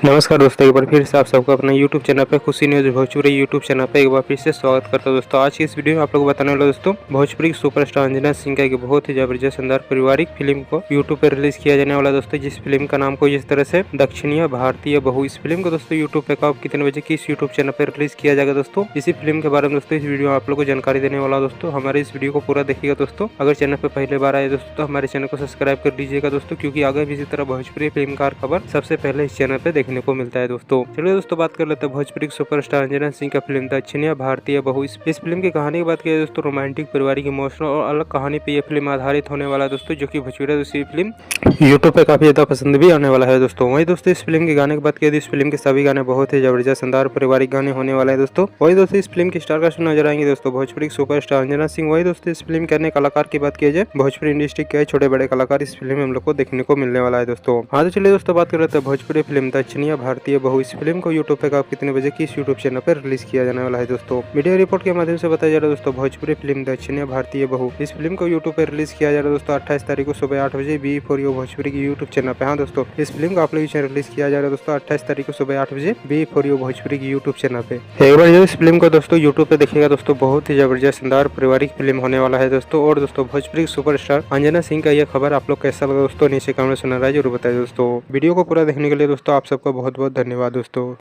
नमस्कार दोस्तों, एक बार फिर से आप सबको अपना YouTube चैनल पे खुशी न्यूज भोजपुरी YouTube चैनल पे एक बार फिर से स्वागत करता हूं। दोस्तों आज की इस वीडियो में आप लोग को बताने वाला दोस्तों भोजपुरी सुपरस्टार अंजना सिंह का एक बहुत ही जबरदस्त शानदार पारिवारिक फिल्म को YouTube पे रिलीज किया जाने वाला दोस्तों, जिस फिल्म का नाम को इस तरह से दक्षिणीय भारतीय बहू। इस फिल्म को दोस्तों YouTube पे कब कितने बजे किस YouTube चैनल पर रिलीज किया जाएगा दोस्तों, इसी फिल्म के बारे में दोस्तों इस वीडियो में आप लोग को जानकारी देने वाला दोस्तों। हमारे इस वीडियो को पूरा देखिएगा दोस्तों। अगर चैनल पे पहले बार आए दोस्तों तो हमारे चैनल को सब्सक्राइब कर दीजिएगा दोस्तों, क्योंकि आगे भी इसी तरह भोजपुरी फिल्म का खबर सबसे पहले इस चैनल पे देखने को मिलता है दोस्तों। चलिए दोस्तों बात कर लेते हैं भोजपुरी सुपरस्टार अंजना सिंह का फिल्म दक्षिणीय भारतीय बहू। इस फिल्म की कहानी की बात की दोस्तों, रोमांटिक पारिवारिक इमोशनल और अलग कहानी पे ये फिल्म आधारित होने वाला है दोस्तों, जो कि भोजपुरी दूसरी फिल्म यूट्यूब पे काफी ज्यादा पसंद भी आने वाला है दोस्तों। वही दोस्तों इस फिल्म के गाने की बात की तो इस फिल्म के सभी गाने बहुत ही जबरदस्त शानदार पारिवारिक गाने होने वाले हैं दोस्तों। वही दोस्तों इस फिल्म की स्टार कास्ट में नजर आएंगे दोस्तों भोजपुरी सुपरस्टार अंजना सिंह। वही दोस्तों इस फिल्म के अन्य कलाकार की बात की जाए, भोजपुरी इंडस्ट्री के छोटे बड़े कलाकार इस फिल्म में हम लोग को देखने को मिलने वाला है दोस्तों। हाँ तो चलिए दोस्तों बात कर लेते हैं भोजपुरी फिल्म दक्षिणीय भारतीय बहू। इस फिल्म को यूट्यूब पे कब कितने बजे किस यूट्यूब चैनल पर रिलीज किया जाने वाला है दोस्तों। मीडिया रिपोर्ट के माध्यम से बताया जा रहा है दोस्तों भोजपुरी फिल्म दक्षिणीय भारतीय बहू। इस फिल्म को यूट्यूब पर रिलीज किया जा रहा है दोस्तों 28 तारीख को सुबह 8 बजे बी फॉर यू भोजपुरी की यूट्यूब चैनल पे। हाँ दोस्तों इस फिल्म को आप लोग रिलीज किया जा रहा है दोस्तों 28 तारीख को सुबह 8 बजे बी फॉर यू भोजपुरी की यूट्यूब चैनल पे। एक बार जो इस फिल्म को दोस्तों यूट्यूब पे देखिएगा दोस्तों, बहुत ही जबरदस्त शानदार पारिवारिक फिल्म होने वाला है दोस्तों। और दोस्तों भोजपुरी सुपरस्टार अंजना सिंह का यह खबर आप लोग कैसा लगा दोस्तों, नीचे कमेंट सुना रहा है जरूर बताइए दोस्तों। वीडियो को पूरा देखने के लिए दोस्तों आप सबका बहुत बहुत धन्यवाद दोस्तों।